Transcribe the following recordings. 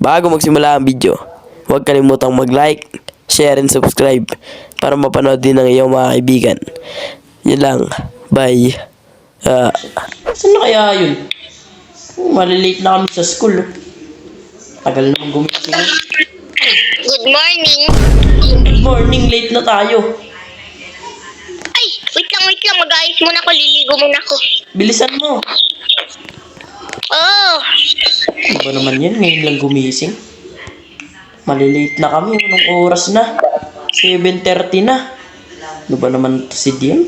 Bago magsimula ang video, huwag kalimutang mag-like, share, and subscribe para mapanood din ng iyong mga kaibigan. Yun lang. Bye. Saan na kaya yun? Malilate na kami sa school. Tagal na gumising. Good morning. Good morning, late na tayo. Ay, wait lang. Mag-ayos muna ako. Liligo muna ako. Bilisan mo. Oh, Ano ba naman yan? Ngayon lang gumising. Malilate na kami. Anong oras na? 7:30 na. Ano ba naman to si Dion?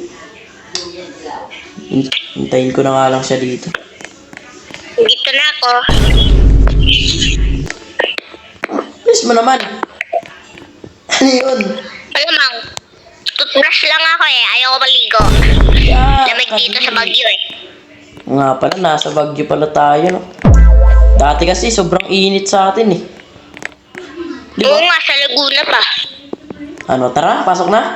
Hintayin ko na nga lang siya dito. dito na ako. Please mo naman. Ano yun? Malamang, toothbrush lang ako eh. Ayoko maligo. Lamig dito sa Baguio eh. Nga pala, nasa Baguio pala tayo, no? Dati kasi sobrang init sa atin, eh. Di Oo ba? nga, sa Laguna pa. Ano, tara, pasok na.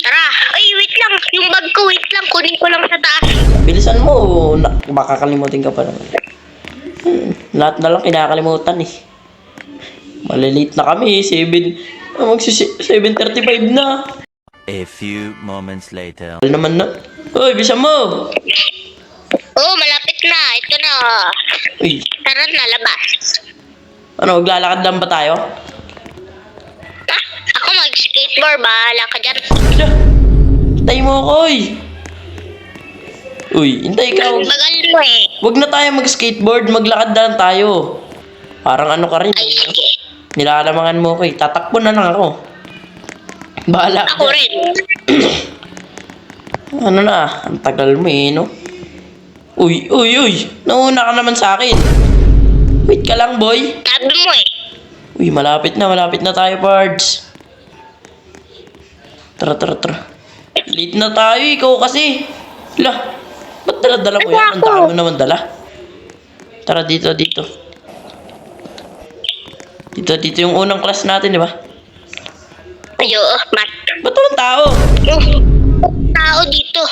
Tara. Ay, wait lang. Yung bag ko, wait lang. Kunin ko lang sa taas. Bilisan mo, baka kalimutin ka pa naman. Lahat na lang kinakalimutan, eh. Malilate na kami, 7:35 na. A few moments later. Wala naman na. Uy, bilisan mo! Oo, malapit na. Ito na. Uy, Tara na, labas. ano, maglalakad lang ba tayo? Ah, ako mag-skateboard. Bahala ka dyan. Siya, hintay mo ako, uy. Uy, hintay ka. Bagal mo eh. Huwag na tayo mag-skateboard, maglakad na lang tayo. Parang ano ka rin, Ay, eh. sige. Nilalamangan mo ko, eh. Tatakbo na lang ako. Bahala ka Ako dyan. rin. Ano na, ang tagal mo eh, no? Uy, nauna ka naman sa akin. Wait ka lang, boy. Sabi mo eh. Uy, malapit na tayo, Pards. Tara. Late na tayo, ikaw kasi. Lah, ba't dala mo yan? Ang dami mo naman dala. Tara, dito. Dito yung unang class natin, di ba? Ayo, mat. Ba't walang tao? Tao dito.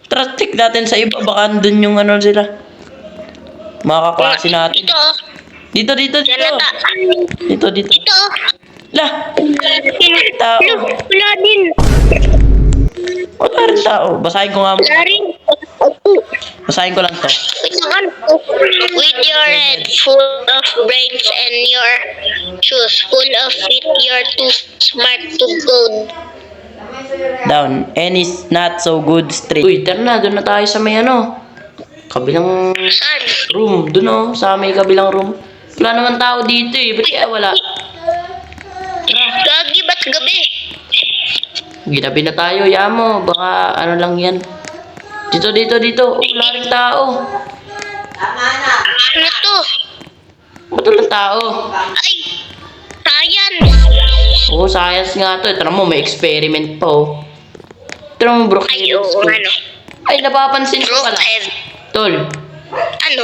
Tara, check natin sa iba. Baka andun yung ano sila. Mga kaklase natin. Dito. Dito. Janata. Dito. Dito. Lah, tao. Wala din. Wala rin tao. Basahin ko nga mo. Wala rin. Basahin ko lang to. Wait naman. With your head full of brains and your shoes full of feet, you're too smart to go. Down. And is not so good straight. Uy, tara na. Doon na tayo sa may ano. Kabilang Saan? room. Doon oh. Sa may kabilang room. Wala naman tao dito eh. Ba't kaya wala? Gagi, ba't gabi? Ginabi na tayo. Yamo. Baka ano lang yan. Dito. Wala rin tao. Ano to? Ba't walang tao? Ay, science. Oo, science nga to. Tara mo, may experiment pa oh. Tara mo, Brook. Ay, oo, ano? Ay, napapansin ko pala. Brookhaven. Tol. Ano?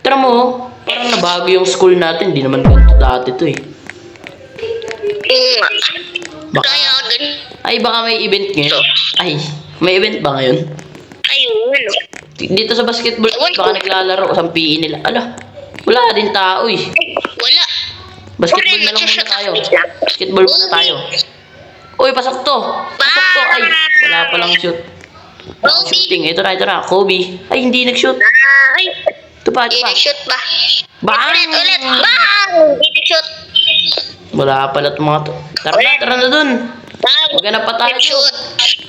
Tara mo, parang nabago yung school natin. Di naman ganito dati to eh. Oo nga. Baka, Kaya ganun. ay, baka may event ngayon. Ay, may event ba ngayon? Ay, ano? Dito sa basketball, Ewan ko. baka naglalaro sa PE nila. Ala, wala din tao eh. Wala. Basketball na lang muna tayo. Basketball muna tayo. Uy, pasok to. Ay, wala palang shoot. Wala akong shooting. Ito na. Kobe. Ay, hindi nag-shoot. Ay, Ito pa. shoot ba? Bang! Ulit. Bang! Hindi shoot. Wala pala itong mga to. Tara na dun. Bang! Maghanap pa tayo. Shoot.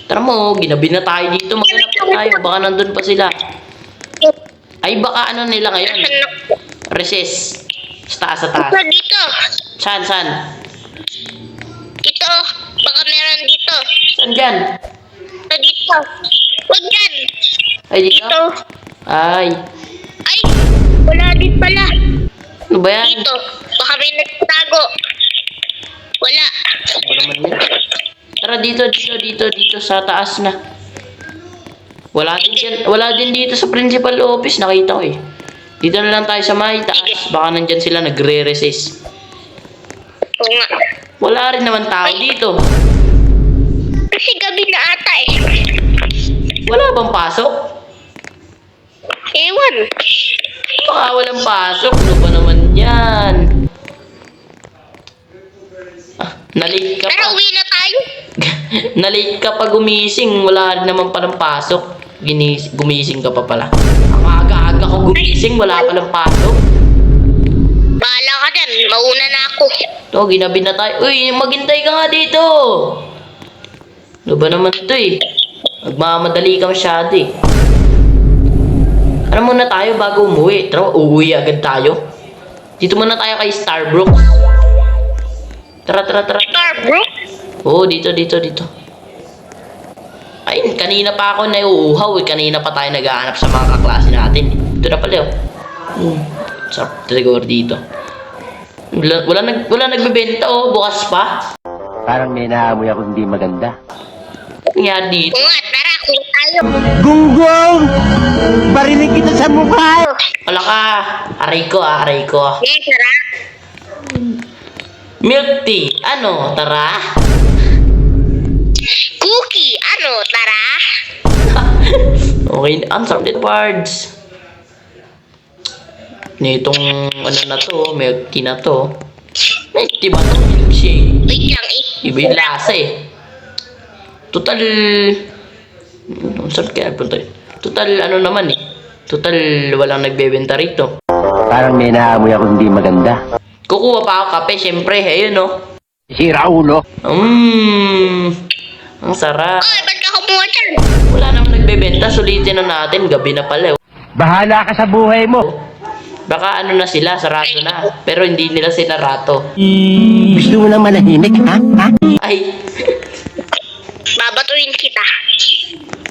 Tara mo, ginabi na tayo dito. Maghanap pa tayo. Baka nandun pa sila. Ay, baka ano nila ngayon? Recess. Sa taas. Dito. Saan? Dito. Baka meron dito. Saan dyan? Dito. Wag dyan. Ay, dito? Dito. Ay, Ay, wala din pala. ano ba yan? Dito. Baka may nagtago. Wala. Ano naman yan? Tara dito sa taas na. Wala din dito sa principal office. Nakita ko eh. Dito na lang tayo sa may taas. Baka nandyan sila nagre-recess. Oo nga. Wala rin naman tao dito. Kasi gabi na ata eh. Wala bang pasok? Ewan. Baka walang pasok. Ano ba naman? Nalate ka Tara, pa. uwi na tayo. Nalate ka pa gumising. Wala rin naman palang pasok. Gumising ka pa pala. Ang aga-aga ko gumising. Wala palang pasok. Bahala ka dyan. Mauna na ako. To, ginabi na tayo. Uy, maghintay ka nga dito. Ano ba naman to eh? Magmamadali ka masyado eh. Ano muna tayo bago umuwi? Tara, uuwi agad tayo. Dito muna tayo kay Starbucks. Tara. Starbucks? Oo, dito. Ay, kanina pa ako nauuhaw eh. Kanina pa tayo naghahanap sa mga kaklase natin. Ito na pala oh. Sarap talaga dito. Wala nagbebenta oh. Bukas pa. Parang may naamoy ako hindi maganda. Nangyari dito. Oo nga, tara, kung tayo. Gunggong! Barinig kita sa mukha! Wala ka. Aray ko. Yes, tara. Milk tea. Ano? Tara. Cookie, ano, tara. Okay. Ang sarap dito, Pards. Nitong ano na to, milk tea na to. Milk tea ba to? Milkshake. Wait lang eh. Iba yung lasa eh. Total... Saan kaya punta yun? Total ano naman eh. Total walang nagbebenta rito. Parang may naamoy ako hindi maganda. Kukuha pa ako kape, syempre. Ayun oh. Sira ulo. Ang sarap. Oy, ba't ka kumuha dyan? Wala namang nagbebenta. Sulitin na natin. Gabi na pala eh. Bahala ka sa buhay mo. Baka ano na sila, sarado na. Pero hindi nila sinarato. Gusto mo na manahimik, ha? Ay. Babatuin kita.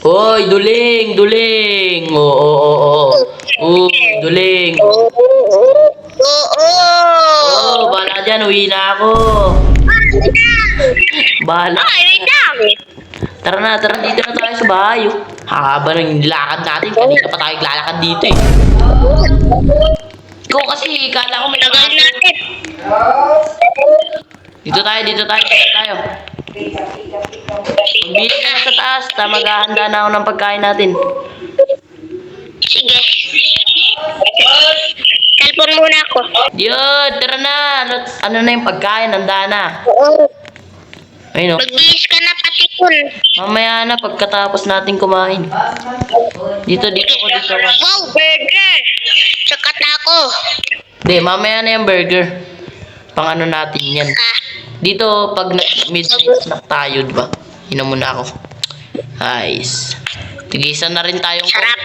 Hoy, duling. Oo. Uy, duling. Oo. Bahala dyan. Uwi na ako. Bahala. Ay, wait lang. Tara na, dito na tayo sa bahay. Oh. Haba ng lakad natin. Kanina pa tayo lalakad dito eh. Ikaw kasi, kala ko may Tagal natin. Dito tayo. Magbili ka na sa taas. Maghahanda na ako ng pagkain natin. Sige. Cellphone muna ako. Yun, tara na. Ano na yung pagkain? Handa na. Oo. Ayun o. Magbihis ka na pati kun. Mamaya na pagkatapos natin kumain. Dito ako. Wow, burger. Sakat na ako. Hindi, mamaya na yung burger. Pang ano natin yan. Dito, pag midnight snack tayo, diba? Inom muna ako. Nice. Tigisa na rin tayong Sarap.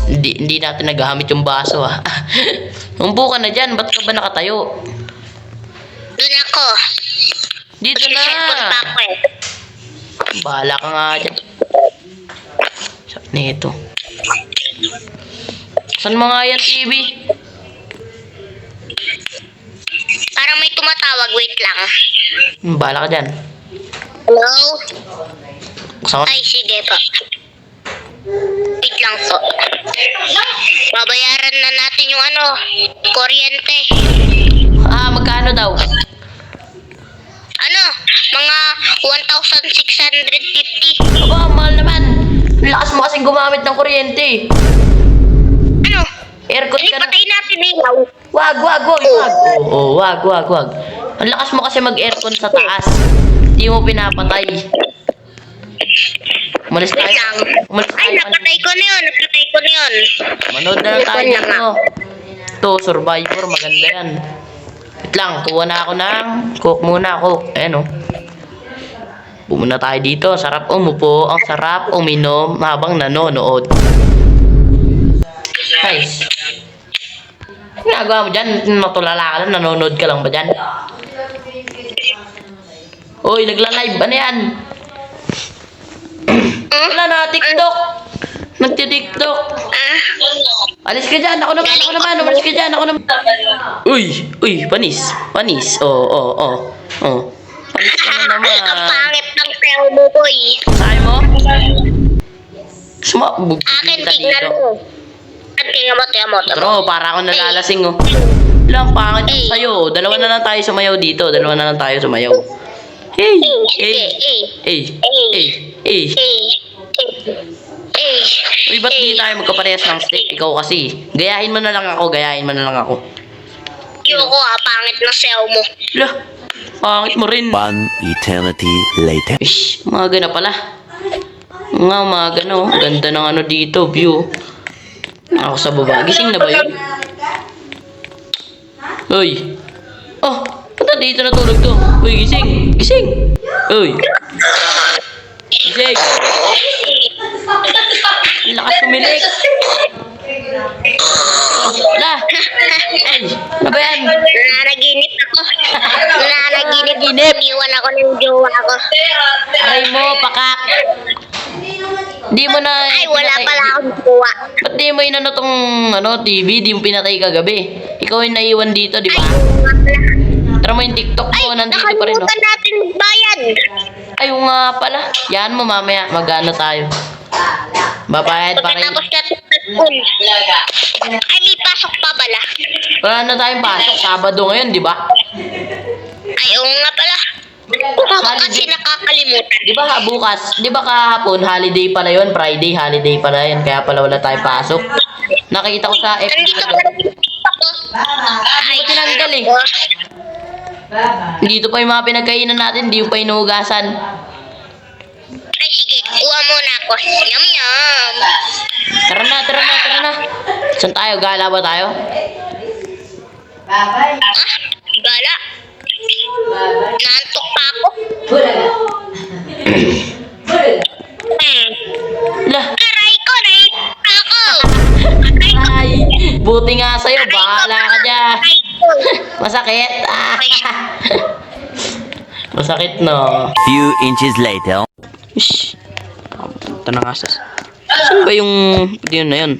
hindi natin naghahamit yung baso ah. Umpo ka na dyan, ba't ka ba nakatayo? Doon ako. Dito Cellphone pa na. ako eh. Bahala ka nga dyan. Sarap nito. Saan mga yan TV? Parang may tumatawag. Wait lang. Bahala ka dyan. Hello? Buksan ko. Ay, sige po. Wait lang po. Babayaran na natin yung kuryente. Magkano daw? Mga 1,650. Aba, mahal naman. Lakas mo kasing gumamit ng kuryente. Aircon Hindi, ka na. patay natin ilaw. Wag. Oo, wag. Ang lakas mo kasi mag-aircon sa taas. Hindi mo pinapatay. Umalis tayo. Wait lang. Ay, napatay ko na yun. Manood na lang tayo dito. Ito, Survivor. Maganda yan. Wait lang. Kuha na ako ng coke muna. Coke. Ayan o. Bumuna tayo dito. Sarap umupo. Ang sarap uminom habang nanonood. Guys. Ano ginagawa mo dyan? Natulala ka lang. Nanonood ka lang ba dyan? Uy, nagla-live. Ano yan? Wala na, TikTok. Nagti-TikTok. Alis ka dyan. Ako naman. Umalis ka dyan. Uy, panis. Oo. Panis ka na naman. Ang pangit ng tayo mo, boy. Sabi mo? Akin, tignan mo. Tingnan mo. Bro, para ako nalalasing oh. Lang, pangit yung sayo. Dalawa na lang tayo sumayaw dito. Hey. Uy, ba't di tayo magkaparehas ng stick? Ikaw kasi. Gayahin mo na lang ako. Ayoko pangit ng sayo mo. Lah, Pangit mo rin. One eternity later. Ish, umaga na pala. Nga, umaga na oh. Ganda ng ano dito, view. Ako sa baba. Gising na ba yun? Uy. Oh, ba't dito natulog to? Uy, gising. Gising. Uy. Gising. Lakas kumilik. Wala. Ay, ano ba yan? Nanaginip ako. Nanaginip. Iniwan ako ng jowa ko. Aray mo, pakak. Di mo na... Ay, wala pala akong jowa. Ba't di mo inano tong TV? Di mo pinatay kagabi. Ikaw yung naiwan dito, di ba? Tara mo yung TikTok mo, nandito pa rin. Nakalimutan natin magbayad. Ay, oo nga pala. Yan mo mamaya, mag-ano tayo. Babayad pa rin. Pagkatapos natin sa school. Ay, may pasok pa pala. Wala na tayong pasok. Sabado ngayon, di ba? Ay, oo nga pala. Ako kasi nakakalimutan. Di ba bukas? Di ba kahapon, holiday pala yun? Friday, holiday pala yun. Kaya pala wala tayong pasok. Nakita ko sa FB. Nandito pa rin ako. Ay, tinanggal eh. Dito pa yung mga pinagkainan natin. Di pa inuugasan. Ay, sige. Kuha muna ako. Yum, yum. Tara na, tara na, tara na. Saan tayo? Gala ba tayo? Ah, gala. Naantok pa ako. Lah. Aray ko, nahihipa ako. Ay, buti nga sa'yo. Bahala ka dyan. Aray ko. Masakit. Ah. Masakit, no? Few inches later. Ish. Punta na nga sa... Saan ba yung... Yun na yun?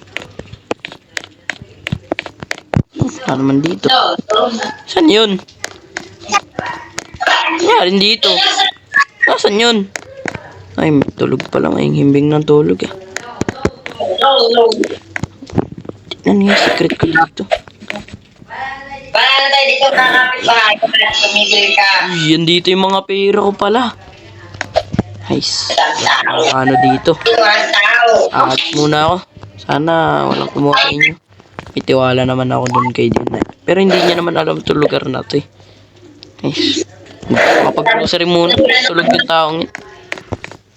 Wala naman dito. Saan yun? Wala rin dito. Saan yun? Ay, may tulog pa lang. Ay, himbing ng tulog eh. Tignan yung secret ko dito. Para na tayo dito kakapit bahay para tumigil ka. Ay, yan dito yung mga pera ko pala. Nice. Ano dito? Iwan tao. At muna ako. Sana walang kumuha sa inyo. May tiwala naman ako dun kay Dinay. Pero hindi niya naman alam itong lugar na to eh. Nice. Mapag-grocery muna. Tulog yung taong yun.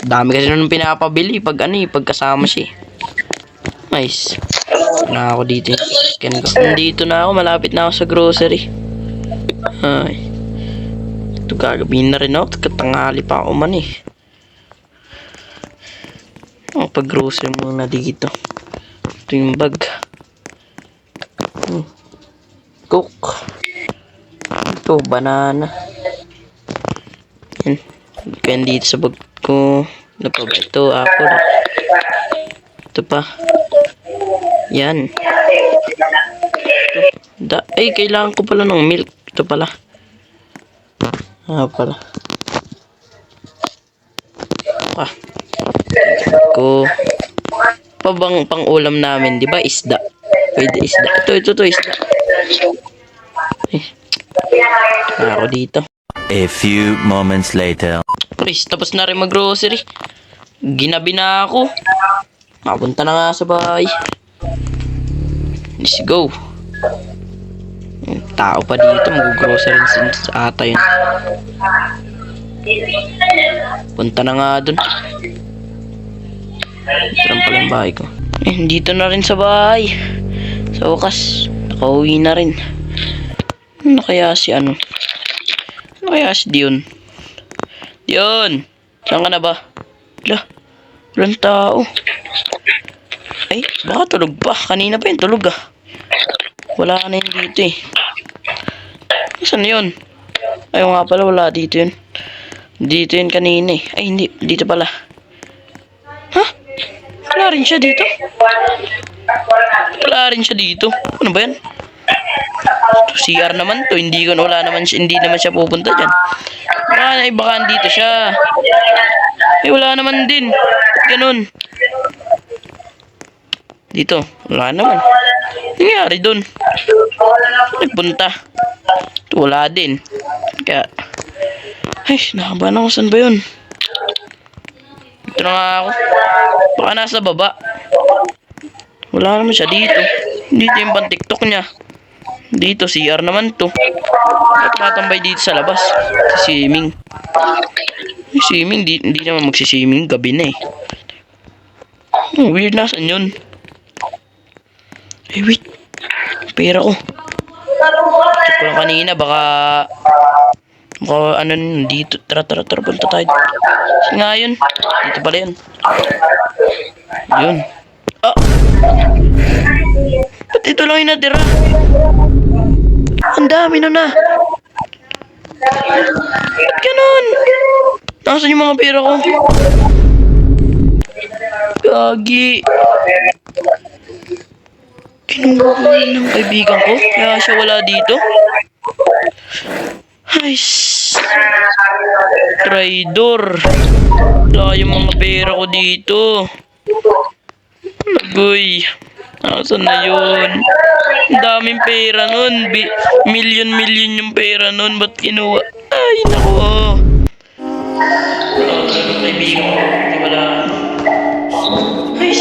Dami kasi nung pinapabili pag pagkasama siya eh. Nice. Na ako dito yung scan ko. Nandito na ako. Malapit na ako sa grocery. Ay. Ito gagabihin na rin ako. Katanghali pa ako man eh. Pag-grocery muna dito. Ito yung bag. Coke. Ito, banana. Yan. Kaya dito sa bag ko. Ano pa ba? Ito, apple. Ito pa. Yan. Ito. Ay, kailangan ko pala ng milk. Ito pala. Pala. Ko pang ulam namin, di ba? Isda. Pwede isda. Ito, isda. Ako dito. A few moments later. Chris, tapos na rin mag-grocery. Ginabi na ako. Mapunta na nga sa bahay. Let's go. Tao pa dito, mag-grocery sa ata yun. Punta na nga dun. Ito lang pala yung bahay ko. Dito na rin sa bahay. Sa wakas, nakauwi na rin. Ano kaya si ano? Ano kaya si Dion? Dion! Saan ka na ba? Wala. Walang tao. Ay, baka tulog pa. Kanina pa yung tulog ah. Wala na yun dito eh. Saan yun? Ay, nga pala, wala dito yun. Dito yun kanina eh. Ay, hindi. Dito pala. Ha? Wala rin siya dito. Wala rin siya dito. Ano ba yan? CR naman to. Hindi naman siya pupunta dyan. Baka dito siya. Ay, wala naman din. Ganun. Dito. Wala naman. Nangyari dun. Nagpunta. Wala din. Kaya. Ay, nakabahan ako. Saan ba yun? Dito na nga ako. Baka nasa baba. Wala naman siya dito. Dito yung pang TikTok niya. Dito, CR naman to. At matambay dito sa labas. Swimming. Swimming, hindi naman magsiswimming. Gabi na eh. Weird, nasan yun? Eh, wait. Pera ko. Check ko lang kanina, baka ano dito. Tara, punta tayo. Kasi nga yun. Dito pala yun. Yun. Ah! Ba't ito lang yung natira? Ang dami na. Ba't ganun? Nasaan yung mga pera ko? Gagi. Kinuha ko yun ng kaibigan ko. Kaya siya wala dito. Ay, traidor. Wala yung mga pera ko dito. Nagoy. Nasaan na yun? Ang daming pera nun. Million yung pera nun. Ba't kinuha? Ay, nako. Kaibigan ko. Hindi wala. Ay,